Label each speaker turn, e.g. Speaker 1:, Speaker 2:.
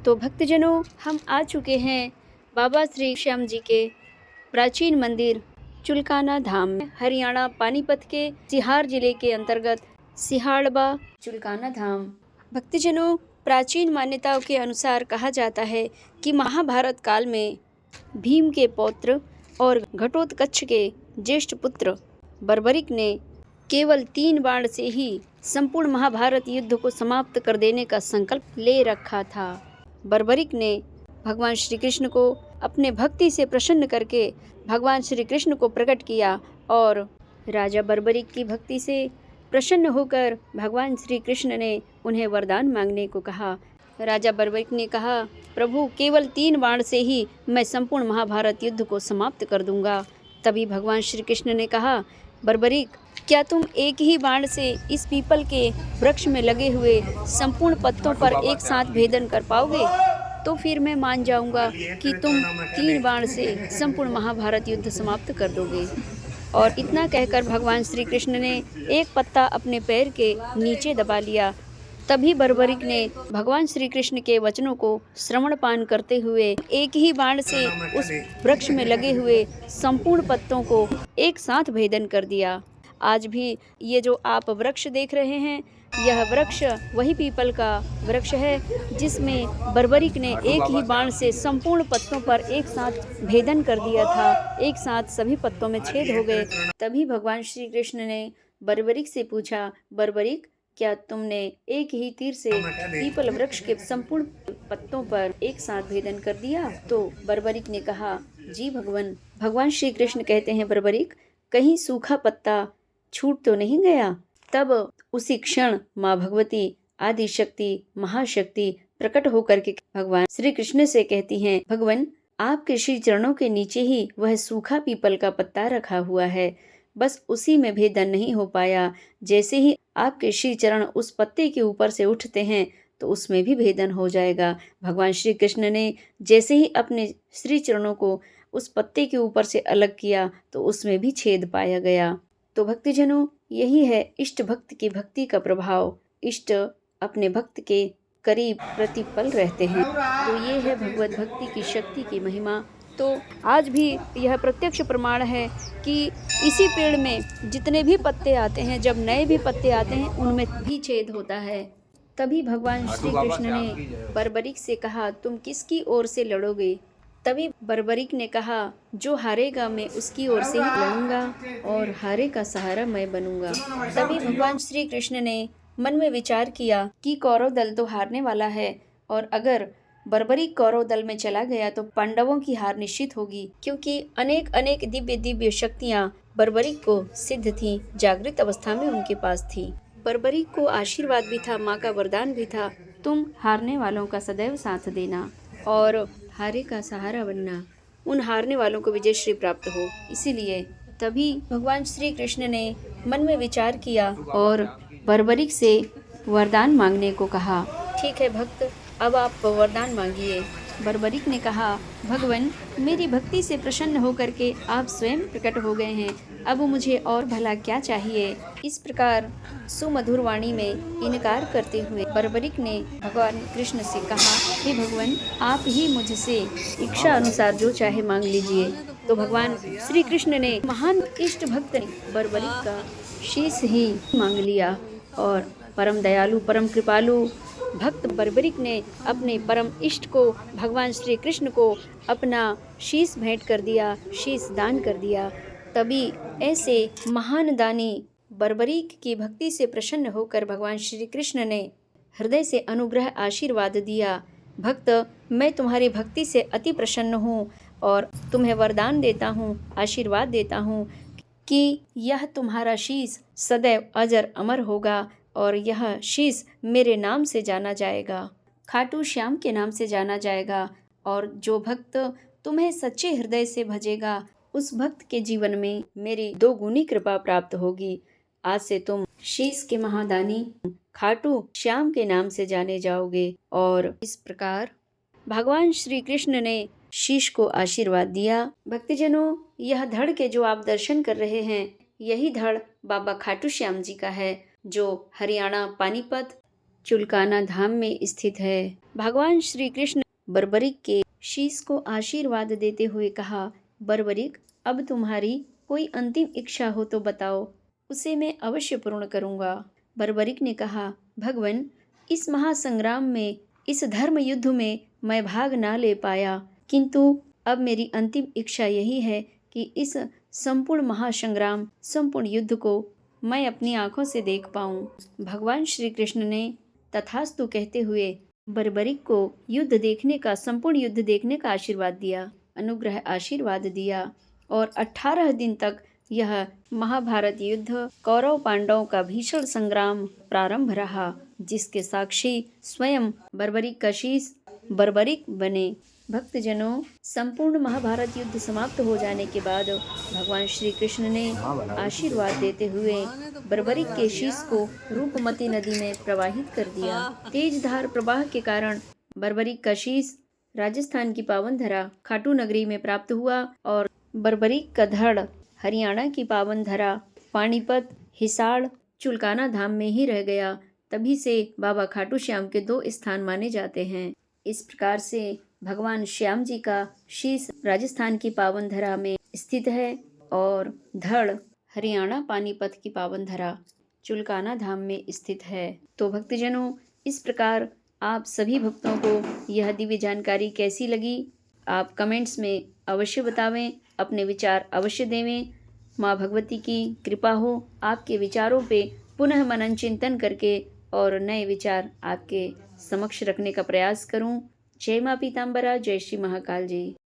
Speaker 1: तो भक्तजनों, हम आ चुके हैं बाबा श्री श्याम जी के प्राचीन मंदिर चुलकाना धाम में। हरियाणा पानीपत के सिहार जिले के अंतर्गत सिहाड़बा चुलकाना धाम। भक्तजनों, प्राचीन मान्यताओं के अनुसार कहा जाता है कि महाभारत काल में भीम के पौत्र और घटोत्कच के ज्येष्ठ पुत्र बर्बरिक ने केवल 3 बाण से ही संपूर्ण महाभारत युद्ध को समाप्त कर देने का संकल्प ले रखा था। बर्बरिक ने भगवान श्री कृष्ण को अपने भक्ति से प्रसन्न करके भगवान श्री कृष्ण को प्रकट किया और राजा बर्बरिक की भक्ति से प्रसन्न होकर भगवान श्री कृष्ण ने उन्हें वरदान मांगने को कहा। राजा बर्बरिक ने कहा, प्रभु, केवल 3 बाण से ही मैं संपूर्ण महाभारत युद्ध को समाप्त कर दूंगा। तभी भगवान श्री कृष्ण ने कहा, बर्बरिक, क्या तुम एक ही बाण से इस पीपल के वृक्ष में लगे हुए संपूर्ण पत्तों पर एक साथ भेदन कर पाओगे? तो फिर मैं मान जाऊंगा कि तुम 3 बाण से संपूर्ण महाभारत युद्ध समाप्त कर दोगे। और इतना कहकर भगवान श्री कृष्ण ने एक पत्ता अपने पैर के नीचे दबा लिया। तभी बर्बरिक ने भगवान श्री कृष्ण के वचनों को श्रवणपान करते हुए एक ही बाण से उस वृक्ष में लगे हुए संपूर्ण पत्तों को एक साथ भेदन कर दिया। आज भी ये जो आप वृक्ष देख रहे हैं, यह वृक्ष वही पीपल का वृक्ष है जिसमें बर्बरिक ने एक ही बाण से संपूर्ण पत्तों पर एक साथ भेदन कर दिया था। एक साथ सभी पत्तों में छेद हो गए। तभी भगवान श्री कृष्ण ने बर्बरिक से पूछा, बर्बरिक, क्या तुमने एक ही तीर से पीपल वृक्ष के संपूर्ण पत्तों पर एक साथ भेदन कर दिया? तो बर्बरिक ने कहा, जी भगवान। भगवान श्री कृष्ण कहते हैं, बर्बरिक, कहीं सूखा पत्ता छूट तो नहीं गया? तब उसी क्षण माँ भगवती आदि शक्ति महाशक्ति प्रकट होकर के भगवान श्री कृष्ण से कहती हैं, भगवान, आपके श्री चरणों के नीचे ही वह सूखा पीपल का पत्ता रखा हुआ है, बस उसी में भेदन नहीं हो पाया। जैसे ही आपके श्री चरण उस पत्ते के ऊपर से उठते हैं तो उसमें भी भेदन हो जाएगा। भगवान श्री कृष्ण ने जैसे ही अपने श्री चरणों को उस पत्ते के ऊपर से अलग किया तो उसमें भी छेद पाया गया। तो भक्तजनों, यही है इष्ट भक्त की भक्ति का प्रभाव। इष्ट अपने भक्त के करीब प्रतिपल रहते हैं। तो ये है भगवत भक्ति की शक्ति की महिमा। तो आज भी यह प्रत्यक्ष प्रमाण है कि इसी पेड़ में जितने भी पत्ते आते हैं, जब नए भी पत्ते आते हैं, उनमें भी छेद होता है। तभी भगवान श्री कृष्ण ने बर्बरिक से कहा, तुम किसकी ओर से लड़ोगे? तभी बर्बरिक ने कहा, जो हारेगा मैं उसकी ओर से ही लड़ूंगा और हारे का सहारा मैं बनूंगा। तभी भगवान श्री कृष्ण ने मन में विचार किया कि कौरव दल तो हारने वाला है और अगर बर्बरिक कौरव दल में चला गया तो पांडवों की हार निश्चित होगी, क्योंकि अनेक अनेक दिव्य दिव्य शक्तियां बर्बरिक को सिद्ध थीं, जागृत अवस्था में उनके पास थी। बर्बरिक को आशीर्वाद भी था, माँ का वरदान भी था, तुम हारने वालों का सदैव साथ देना और हारे का सहारा बनना, उन हारने वालों को विजयश्री प्राप्त हो। इसीलिए तभी भगवान श्री कृष्ण ने मन में विचार किया और बर्बरिक से वरदान मांगने को कहा। ठीक है भक्त, अब आप वरदान मांगिए। बर्बरिक ने कहा, भगवान, मेरी भक्ति से प्रसन्न होकर के आप स्वयं प्रकट हो गए हैं, अब मुझे और भला क्या चाहिए? इस प्रकार सुमधुर वाणी में इनकार करते हुए बर्बरिक ने भगवान कृष्ण से कहा, हे भगवान, आप ही मुझसे इच्छा अनुसार जो चाहे मांग लीजिए। तो भगवान श्री कृष्ण ने महान इष्ट भक्त ने बर्बरिक का शीश ही मांग लिया और परम दयालु परम कृपालु भक्त बर्बरिक ने अपने परम इष्ट को भगवान श्री कृष्ण को अपना शीश भेंट कर दिया, शीश दान कर दिया। तभी ऐसे महान दानी बर्बरिक की भक्ति से प्रसन्न होकर भगवान श्री कृष्ण ने हृदय से अनुग्रह आशीर्वाद दिया, भक्त, मैं तुम्हारी भक्ति से अति प्रसन्न हूँ और तुम्हें वरदान देता हूँ, आशीर्वाद देता हूँ कि यह तुम्हारा शीश सदैव अजर अमर होगा और यह शीश मेरे नाम से जाना जाएगा, खाटू श्याम के नाम से जाना जाएगा। और जो भक्त तुम्हें सच्चे हृदय से भजेगा, उस भक्त के जीवन में मेरी 2 गुनी कृपा प्राप्त होगी। आज से तुम शीश के महादानी खाटू श्याम के नाम से जाने जाओगे। और इस प्रकार भगवान श्री कृष्ण ने शीश को आशीर्वाद दिया। भक्तजनों, यह धड़ के जो आप दर्शन कर रहे हैं, यही धड़ बाबा खाटू श्याम जी का है, जो हरियाणा पानीपत चुलकाना धाम में स्थित है। भगवान श्री कृष्ण बर्बरिक के शीश को आशीर्वाद देते हुए कहा, बर्बरिक, अब तुम्हारी कोई अंतिम इच्छा हो तो बताओ, उसे मैं अवश्य पूर्ण करूंगा। बर्बरिक ने कहा, भगवान, इस महासंग्राम में, इस धर्म युद्ध में मैं भाग ना ले पाया, किंतु अब मेरी अंतिम इच्छा यही है कि इस संपूर्ण महासंग्राम, संपूर्ण युद्ध को मैं अपनी आंखों से देख पाऊं। भगवान श्री कृष्ण ने तथास्तु कहते हुए बर्बरिक को युद्ध देखने का, संपूर्ण युद्ध देखने का आशीर्वाद दिया, अनुग्रह आशीर्वाद दिया और 18 दिन तक यह महाभारत युद्ध, कौरव पांडवों का भीषण संग्राम प्रारंभ रहा, जिसके साक्षी स्वयं बर्बरिक का शीश बर्बरिक बने। भक्तजनों, संपूर्ण महाभारत युद्ध समाप्त हो जाने के बाद भगवान श्री कृष्ण ने आशीर्वाद देते हुए बर्बरिक के शीश को रूपमती नदी में प्रवाहित कर दिया। तेज धार प्रवाह के कारण बर्बरिक का शीश राजस्थान की पावन धरा खाटू नगरी में प्राप्त हुआ और बर्बरिक का धड़ हरियाणा की पावन धरा पानीपत, हिसार, चुलकाना धाम में ही रह गया। तभी से बाबा खाटू श्याम के 2 स्थान माने जाते हैं। इस प्रकार से भगवान श्याम जी का शीश राजस्थान की पावन धरा में स्थित है और धड़ हरियाणा पानीपत की पावन धरा चुलकाना धाम में स्थित है। तो भक्तजनों, इस प्रकार आप सभी भक्तों को यह दिव्य जानकारी कैसी लगी, आप कमेंट्स में अवश्य बतावें, अपने विचार अवश्य देवें। माँ भगवती की कृपा हो, आपके विचारों पे पुनः मनन चिंतन करके और नए विचार आपके समक्ष रखने का प्रयास करूं। जय माँ पीताम्बरा, जय श्री महाकाल जी।